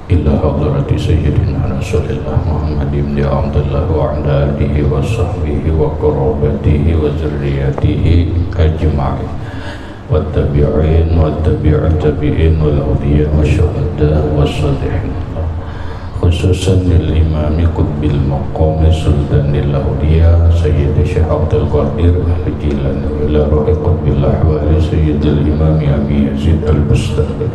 إلى حضرة سيدنا رسول الله محمد بن عبد الله وعلى آله وصحبه وقرابته وذريته أجمعين والتابعين والتابع التابعين والأولياء والشهداء والصالحين خصوصا للإمام قطب المقام سلطان الأولياء سيد الشيخ عبد القادر الجيلاني إلى روح قطب الأحوال سيد الإمام أبي يزيد البستاني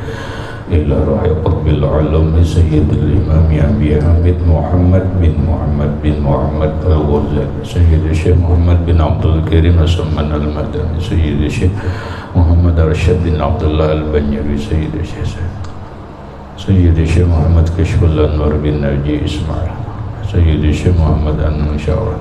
إلى روح قطب العلوم سيد الإمام أبي حميد محمد بن محمد الغزالي سيد الشيخ محمد بن عبد الكريم السمان المدني سيد الشيخ محمد رشاد بن عبد الله البنيري سيد الشيخ محمد كشف الأنوار بن ناجي إسماعيل سيد الشيخ محمد أنشار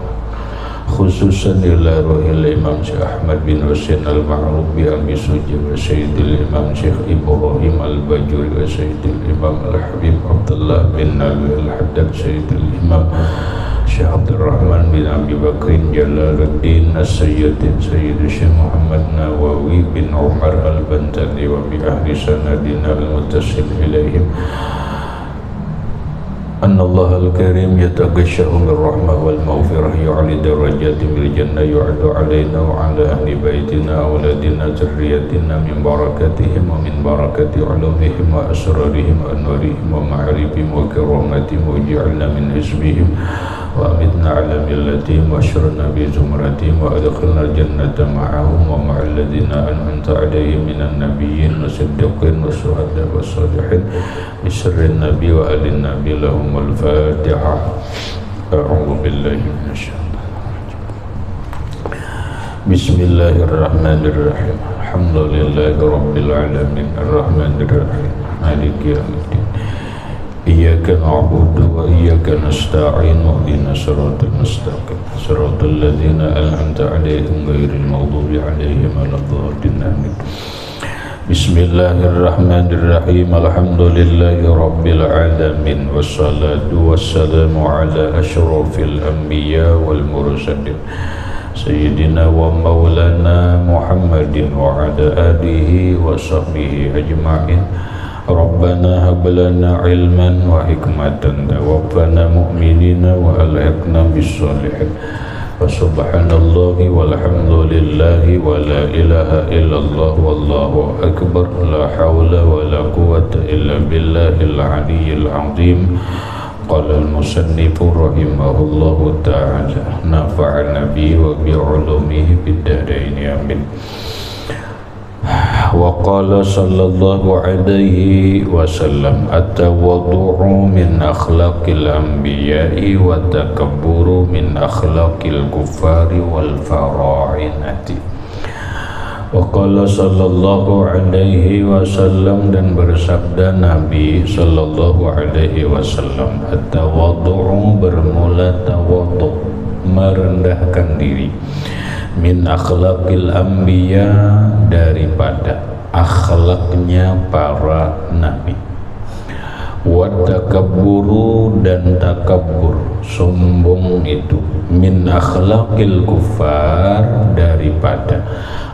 خصوصا إلى روح الإمام شيخ أحمد بن حسين المعروف بأبي سوجي وسيد الإمام شيخ إبراهيم الباجوري وسيد الإمام الحبيب عبد الله بن نالوي الحداد سيد الإمام شيخ عبد الرحمن بن أبي بكر جلال الدين السيدين سيد الشيخ محمد نووي بن عمر البنتالي وبأهل سندنا المتصل إليهم أن الله الكريم يتغشاهم بالرحمة والمغفرة يعلي درجات بالجنة يعد علينا وعلى أهل بيتنا أولادنا ذريتنا من بركاتهم ومن بركة علومهم وأسرارهم وأنوارهم ومعارفهم وكراماتهم واجعلنا من حزبهم وأمتنا على ملتهم واشرنا بزمرتهم وأدخلنا الجنة معهم ومع الذين أنعمت عليهم من النبيين والصديقين والشهداء والصالحين بسر النبي وآل النبي لهم الفاتحة. أعوذ بالله من الشيطان الرجيم. بسم الله الرحمن الرحيم. الحمد لله رب العالمين الرحمن الرحيم مالك يوم الدين إياك نعبد وإياك نستعين اهدنا الصراط المستقيم صراط الذين أنعمت عليهم غير المغضوب عليهم ولا الضالين آمين. بسم الله الرحمن الرحيم الحمد لله رب العالمين والصلاة والسلام على أشرف الأنبياء والمرسلين سيدنا ومولانا محمد وعلى آله وصحبه أجمعين. ربنا هب لنا علما وحكمة توفنا مؤمنين وألحقنا بالصالحين وسبحان الله والحمد لله ولا إله إلا الله والله أكبر لا حول ولا قوة إلا بالله العلي العظيم. قال المصنف رحمه الله تعالى نفعنا به وبعلومه في الدارين آمين. وقال صلى الله عليه وسلم التواضع من أخلاق الأنبياء والتكبر من أخلاق الكفار والفراعنة. وقال صلى الله عليه wasallam dan bersabda Nabi sallallahu alaihi wasallam at-tawadhu bermula tawadhu merendahkan diri min akhlaqil anbiya daripada akhlaknya para nabi wa takabburu dan takabbur sombong itu min akhlaqil kufar daripada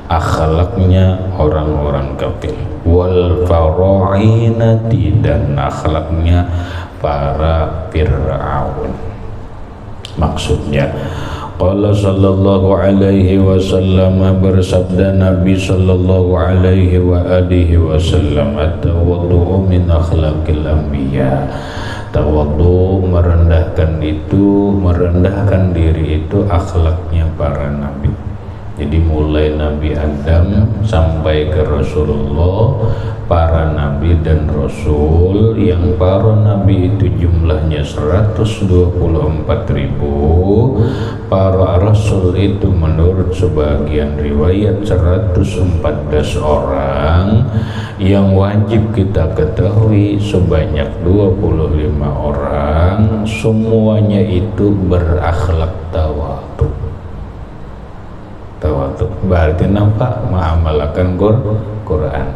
akhlaknya orang-orang kafir wal farainati dan akhlaknya para Fir'aun. Maksudnya Qala sallallahu alaihi wasallam bersabda Nabi sallallahu alaihi wa alihi wasallam at-tawadhu min akhlaqil anbiya. Tawadhu merendahkan diri itu akhlaknya para nabi. Jadi mulai Nabi Adam sampai ke Rasulullah, para nabi dan rasul yang para nabi itu jumlahnya 124.000, para rasul itu menurut sebagian riwayat 114 orang, yang wajib kita ketahui sebanyak 25 orang, semuanya itu berakhlak tawadhu. Berarti nampak mengamalkan Quran.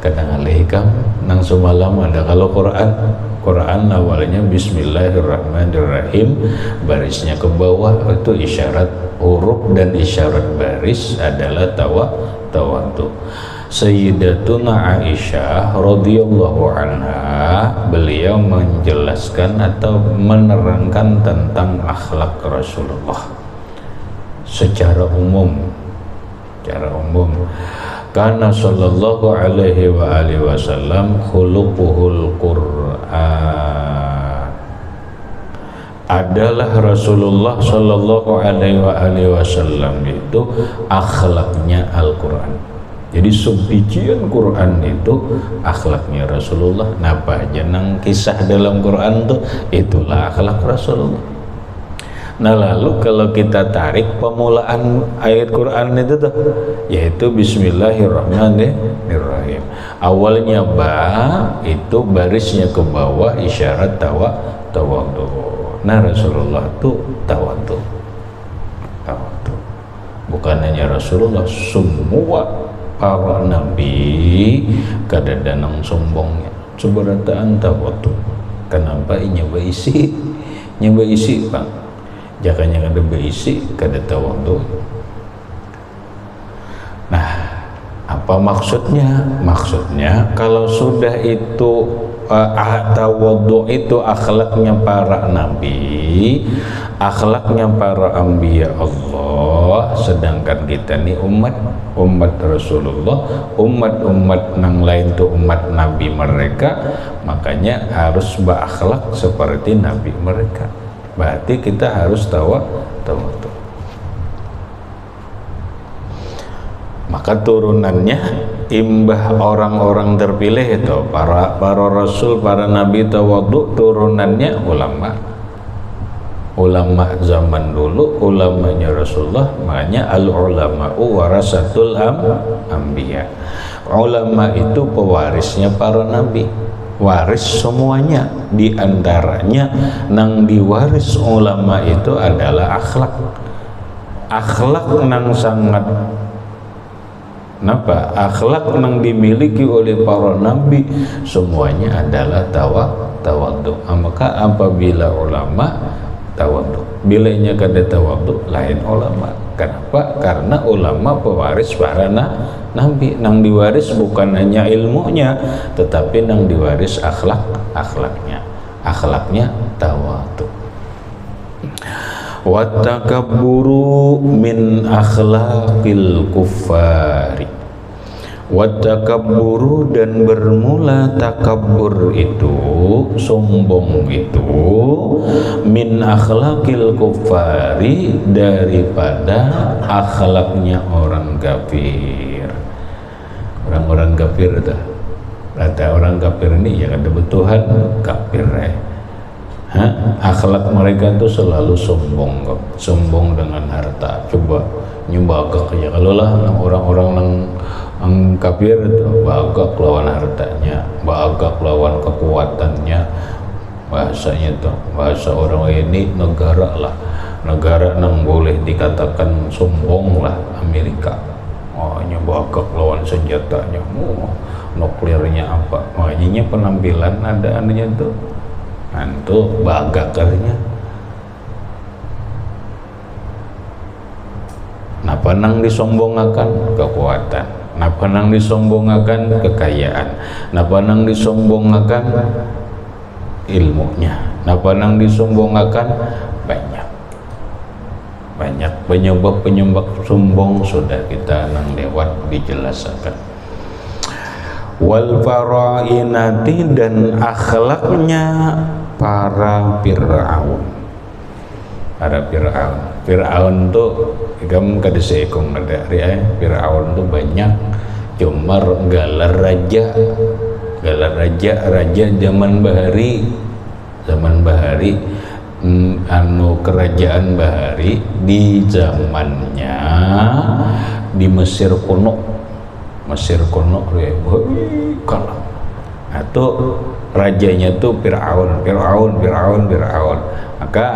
Kadang alaihikam nang semalam ada kalau Quran awalnya Bismillahirrahmanirrahim, barisnya ke bawah itu isyarat huruf dan isyarat baris adalah tawadhu. Sayyidatuna Aisyah radhiyallahu anha beliau menjelaskan atau menerangkan tentang akhlak Rasulullah secara umum. Karena sallallahu alaihi wa alihi wasallam khuluquhul Qur'an, adalah Rasulullah sallallahu alaihi wa alihi wasallam itu akhlaknya Al-Qur'an. Jadi subbijian Quran itu akhlaknya Rasulullah. Napa aja nang kisah dalam Quran tuh itulah akhlak Rasulullah. Nah lalu kalau kita tarik pemulaan ayat Quran itu tuh, yaitu Bismillahirrahmanirrahim. Awalnya ba itu barisnya ke bawah isyarat tawadhu. Nah Rasulullah tuh tawadhu. Bukan hanya Rasulullah, semua para nabi kadang-kadang sombongnya seberataan tawadhu. Kenapa nyoba isi bang, jangan ada berisi kada tawadhu. Nah apa maksudnya? Maksudnya kalau sudah itu tawadhu itu akhlaknya para nabi, akhlaknya para anbiya Allah, sedangkan kita nih umat Rasulullah, umat nang lain tuh umat nabi mereka, makanya harus berakhlak seperti nabi mereka. Berarti kita harus tawadhu. Maka turunannya imbah orang-orang terpilih itu para rasul, para nabi tawadhu, turunannya ulama zaman dulu, ulamanya Rasulullah. Makanya al-ulama'u warasatul anbiya. Ulama itu pewarisnya para nabi, waris semuanya. Di antaranya nang diwaris ulama itu adalah akhlak nang sangat akhlak nang dimiliki oleh para nabi semuanya adalah tawadhu. Maka apabila ulama tawadhu, bilanya kada tawadhu lain ulama. Kenapa? Karena ulama pewaris para nabi. Nang diwaris bukan hanya ilmunya, tetapi nang diwaris akhlaknya tawadhu. Wattakabburu min akhlaqil kuffari. Wattakabburu, dan bermula takabbur itu, sombong itu, min akhlaqil kuffari, daripada akhlaknya orang kafir. Orang-orang kafir itu, kata orang kafir ini ya ada betuhan kafir akhlak mereka tuh selalu sombong dengan harta. Coba nyoba ya, kalau lah orang-orang yang kafir itu bagak lawan hartanya, bagak lawan kekuatannya. Bahasanya tuh, bahasa orang ini negara nang boleh dikatakan sombong lah, Amerika. Bagak lawan senjatanya, nuklirnya apa, makanya penampilan ada anunya tuh. Itu bagak katanya. Napa nang disombongakan kekuatan, napa nang disombongakan kekayaan, napa nang disombongakan ilmunya, napa nang disombongakan banyak penyebab sombong sudah kita nang lewat dijelaskan. Wal farainati, dan akhlaknya para Fir'aun tuh kamu kada seekong ada Fir'aun tuh banyak, cuma galar raja zaman bahari kerajaan bahari di zamannya di Mesir kuno kalah. Atau rajanya tuh Fir'aun. Maka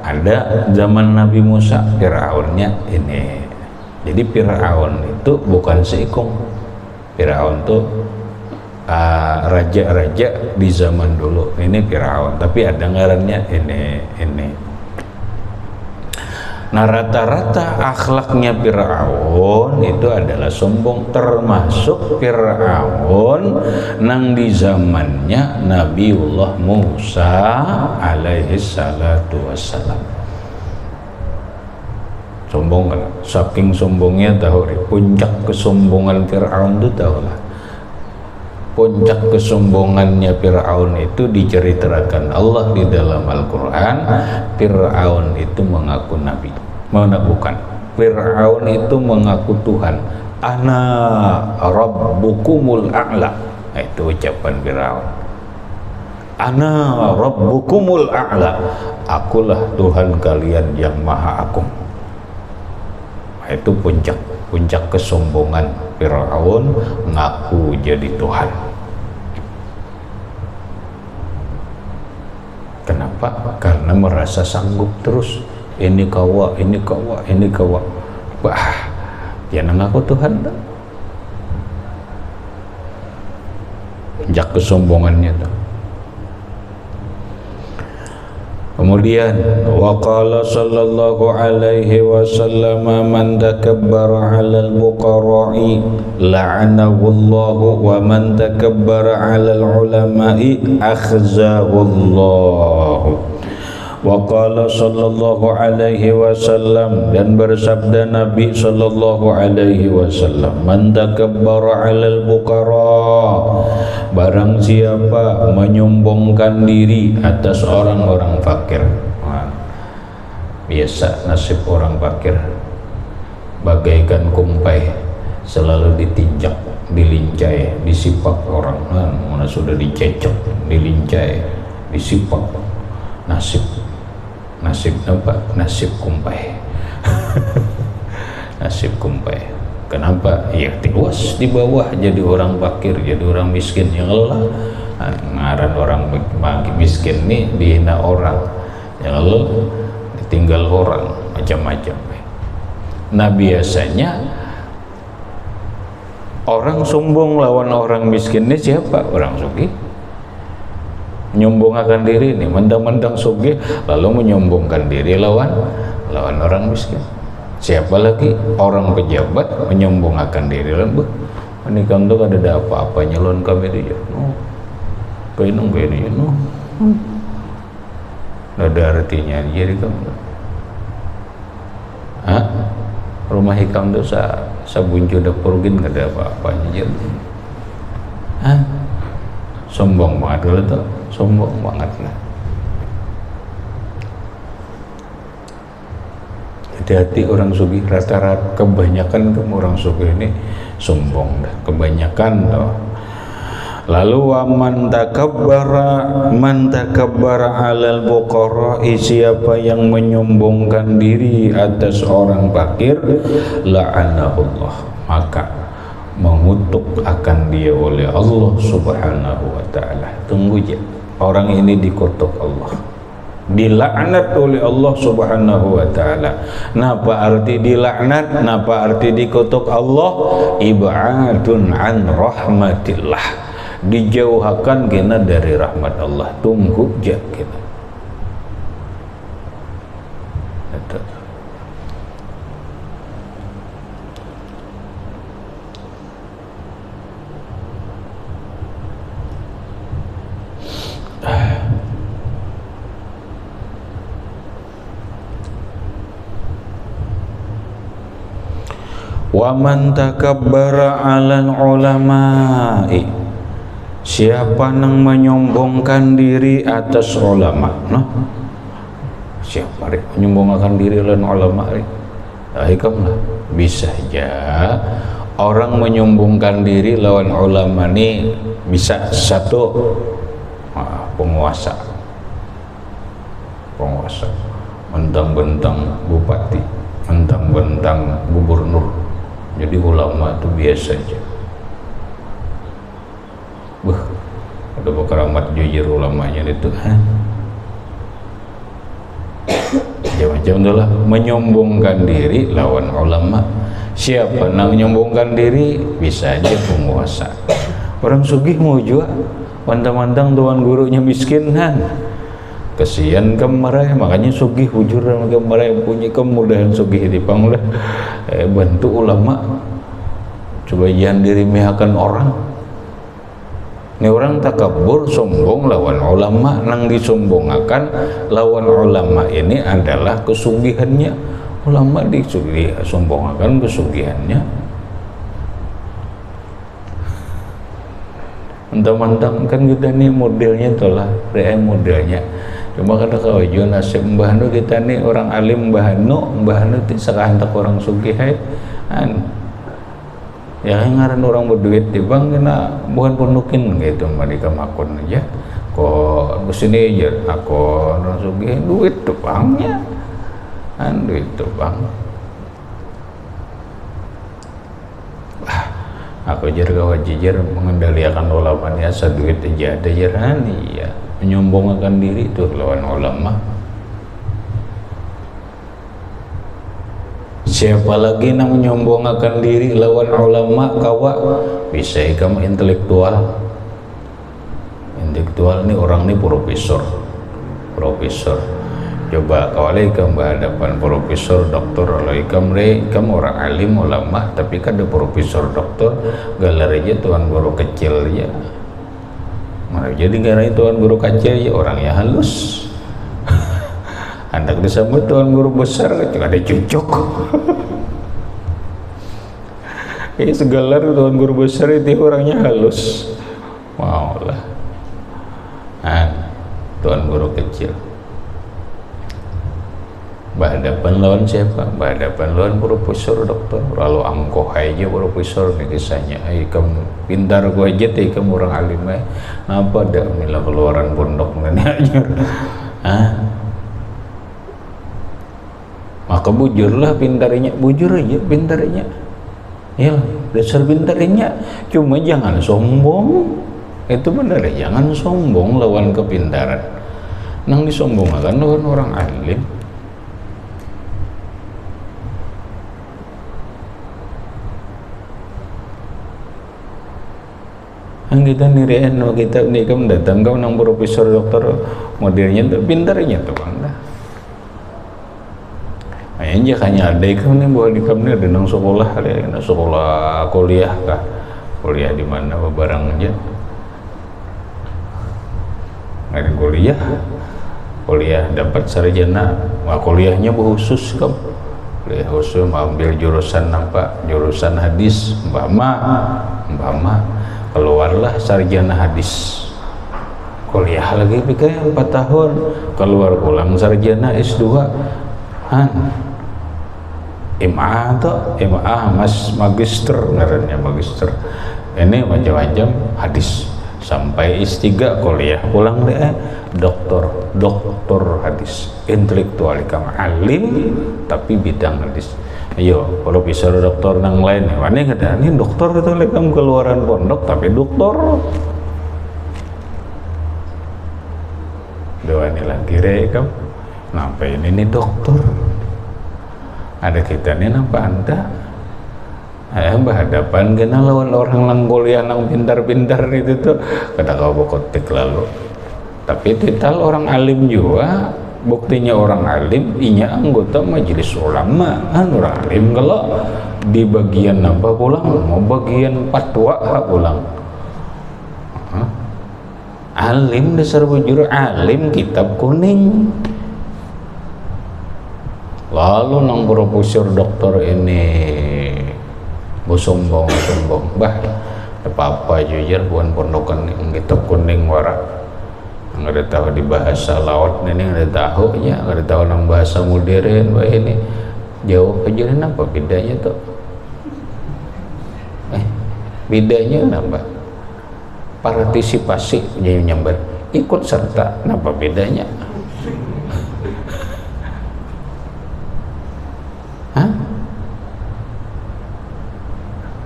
ada zaman Nabi Musa Fir'aunnya ini. Jadi Fir'aun itu bukan seikung. Fir'aun tuh raja-raja di zaman dulu. Ini Fir'aun, tapi ada ngarannya ini. Nah, rata-rata akhlaknya Fir'aun itu adalah sombong, termasuk Fir'aun nang di zamannya Nabiullah Musa alaihi salatu wassalam. Sombong kan? Saking sombongnya tahu, puncak kesombongan Fir'aun itu tahu lah. Puncak kesombongannya Fir'aun itu diceritakan Allah di dalam Al-Quran. Fir'aun itu mengaku nabi, bukan. Fir'aun itu mengaku Tuhan. Ana rabbukumul a'la. Itu ucapan Fir'aun. Ana rabbukumul a'la. Akulah Tuhan kalian yang maha agung. Itu puncak kesombongan Fir'aun, ngaku jadi Tuhan. Kenapa? Karena merasa sanggup terus. Ini kawa, ini kawa, ini kawa. Wah, dia ngaku Tuhan dah. Puncak kesombongannya tuh. Kemudian waqala sallallahu alaihi wasallam man takabbara 'alal fuqara'i la'anahu Allah wa man takabbara 'alal ulama'i akhzahu Allah. Waqala sallallahu alaihi wasallam, dan bersabda Nabi sallallahu alaihi wasallam, man takabbara 'alal fuqara, barang siapa menyombongkan diri atas orang-orang fakir. Nah, biasa nasib orang fakir bagaikan kumpai, selalu ditinjak, dilincai, disipak orang. Nah, mana sudah dicecok, dilincai, disipak. Nasib apa? Nasib kumpai. Nasib kumpai. Kenapa? Ya tiwas di bawah, jadi orang fakir, jadi orang miskin. Yang lelah ngaran orang miskin nih dihina orang, yang lelah ditinggal orang, macam-macam. Nah, biasanya orang sombong lawan orang miskin ini siapa? Orang sugih. Menyombongkan diri nih, mentang-mentang sugih lalu menyombongkan diri lawan orang miskin. Siapa lagi? Orang pejabat menyombongkan diri lawan, ini kan tuh ada apa-apanya lawan kami dia. No, kayak ini, no. Ada artinya jadi kamu. Hah? Rumah hikam tuh sabunju dapur gin gak ada apa-apanya jadi. Hah? Sombong banget dulu tuh. Sombong banget lah. Hati-hati orang sugih, rata-rata kebanyakan orang sugih ini sombong dah, kebanyakan tuh. Lalu wa man takabbara 'alal fuqara, siapa yang menyombongkan diri atas orang fakir, la'anahullah, maka mengutuk akan dia oleh Allah Subhanahu wa ta'ala. Tunggu aja, orang ini dikutuk Allah, dilaknat oleh Allah Subhanahu wa ta'ala. Napa arti dilaknat? Napa arti dikutuk Allah? Ib'adun an rahmatillah, dijauhkan kena dari rahmat Allah. Tunggu aja kita. Wa man takabbara 'alal ulama'i, siapa yang menyombongkan diri atas ulama. Nah, siapa rek menyombongkan diri lawan ulama rek? Hikamlah, bisa aja orang menyombongkan diri lawan ulama ini bisa satu penguasa, mentang-mentang bupati, mentang-mentang gubernur, jadi ulama itu biasa aja. Ada keramat jujur ulamanya itu. Macam-macam itulah menyombongkan diri lawan ulama. Siapa yang menyombongkan diri bisa aja penguasa. Orang sugih mau juga, mantang-mantang tuan gurunya miskin kan. kesian kemarin makanya sugih bujur kemarin punya kemudahan sugih di panglah bantu ulama coba jangan diremehkan orang. Ini orang takabur sombong lawan ulama, nang disombongakan lawan ulama ini adalah kesugihannya. Ulama disombongakan kesugihannya. Mentang-mentang kan kita nih modelnya itulah, modelnya. Cuma kata kawajuan nasib Mbah Nu kita nih orang alim Mbah Nu sakahandak orang sugih ya ngaran orang berduit di bank kena bukan penukin gitu mereka makun aja kok kesini aja aku orang sugih duit tuh banknya duit tuh bang aku jar kawajijar mengendalikan ulama ini asal duit aja ada jaran ya menyombongkan diri tuh lawan ulama. Siapa lagi yang menyombongkan diri lawan ulama kawa bisa kamu intelektual ini orang ini profesor coba kawali kamu berhadapan profesor doktor kamu orang alim ulama tapi kan ada profesor doktor galar aja tuan guru kecil ya mana jadi gara tuan guru kecil ya orangnya halus hendak disambut tuan guru besar ada cucuk segala tuan guru besar itu orangnya halus maulah tuan guru kecil berhadapan lawan siapa? Berhadapan lawan profesor doktor lalu angkoh aja profesor nih kisahnya kamu pintar gua aja kamu orang alim kenapa ada mila keluaran pondok aja maka bujurlah pintarnya bujur aja pintarnya ya dasar pintarnya cuma jangan sombong itu benar jangan sombong lawan kepintaran nang disombongkan lawan orang alim yang kita nirian kita nikam datang kau nang profesor dokter modelnya tuh pintarnya tuh bang aja hanya ada ikam nih bahwa di kami ada nang sekolah kuliah kah kuliah di mana barang aja ada kuliah dapat sarjana kuliahnya khusus kamu kuliah khusus ambil jurusan jurusan hadis mbak ma keluarlah sarjana hadis kuliah lagi pikir 4 tahun keluar pulang sarjana S2 MA magister ngarannya magister ini macam-macam hadis sampai S3 kuliah pulang deh doktor hadis intelektual kamu alim tapi bidang hadis ayo profesor doktor nang lain mana kata ini doktor itu lekam keluaran pondok tapi doktor doa ini lagi rekam kenapa ini doktor ada kita ini nampak anda berhadapan kena lawan orang lang kuliah nang pintar-pintar itu tuh kata kau bokotik lalu tapi tital orang alim juga buktinya orang alim inya anggota majelis ulama orang alim kalau di bagian apa pulang mau bagian fatwa pulang alim dasar bujur alim kitab kuning lalu nang profesor doktor ini sombong bah apa jujur bukan pondokan yang kitab kuning warak nggak ada tahu di bahasa laut ini nggak ada tahu ya nggak ada tahu nang bahasa modern bah ini jawab aja apa bedanya tuh bedanya nambah partisipasi jadi nyambar ikut serta apa bedanya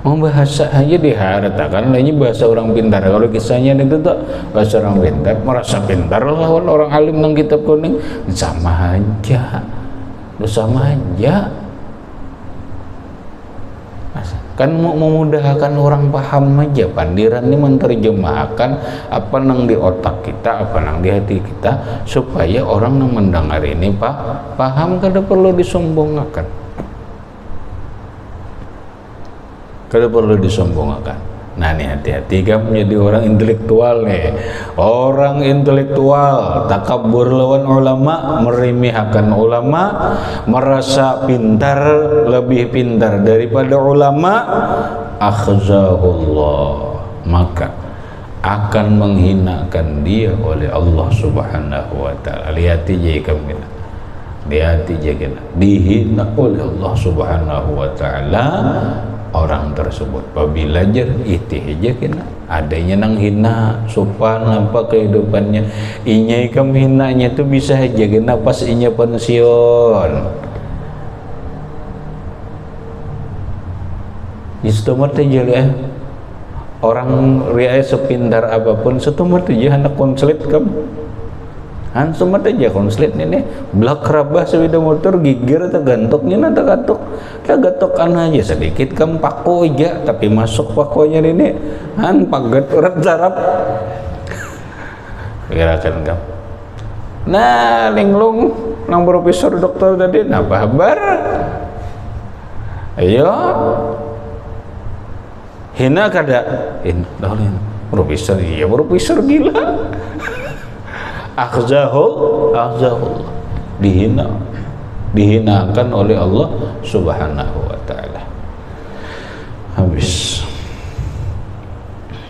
mau bahasa aja diharatakan ini bahasa orang pintar kalau kisahnya itu tuh bahasa orang pintar merasa pintar lawan orang alim nang kitab kuning sama aja masa kan mau memudahkan orang paham aja. Pandiran ini menerjemahkan apa nang di otak kita, apa nang di hati kita, supaya orang yang mendengar ini paham. Kada perlu disombongkan, kada perlu disombongkan. Nah nih, hati-hati kan menjadi orang intelektual nih. Orang intelektual takabur lawan ulama, meremehkan ulama, merasa pintar, lebih pintar daripada ulama, akhzahullah, maka akan menghinakan dia oleh Allah Subhanahu wa taala. Lihat aja kamu, lihat aja kita dihina oleh Allah Subhanahu wa taala orang tersebut. Apabila itu aja kena adanya nang hina sopan apa kehidupannya, inya ikam hinanya tuh bisa aja kena pas inya pensiun. Istomat aja ya, orang ria sepintar apapun setumat aja anak konslet kamu. Hansumat aja konslet ini belak rabah sepeda motor gigir atau gantoknya atau gatokan aja sedikit kamu pako aja, tapi masuk pakonya ini pagat urat sarap kirakan kamu. Nah linglung nang profesor dokter tadi apa kabar, ayo hina kada profesor, iya profesor gila. Akhzahullah, dihinakan oleh Allah Subhanahu wa taala. Habis.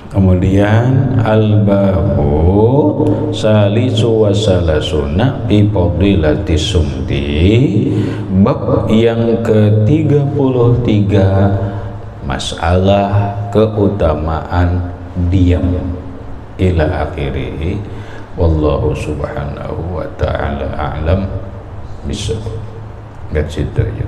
Kemudian al-babu salisu wa salasuna fi fadilati sumti, bab yang ke-33, masalah keutamaan diam, ila akhirih. Wallahu subhanahu wa ta'ala a'lam bisawab. Lihat situ aja.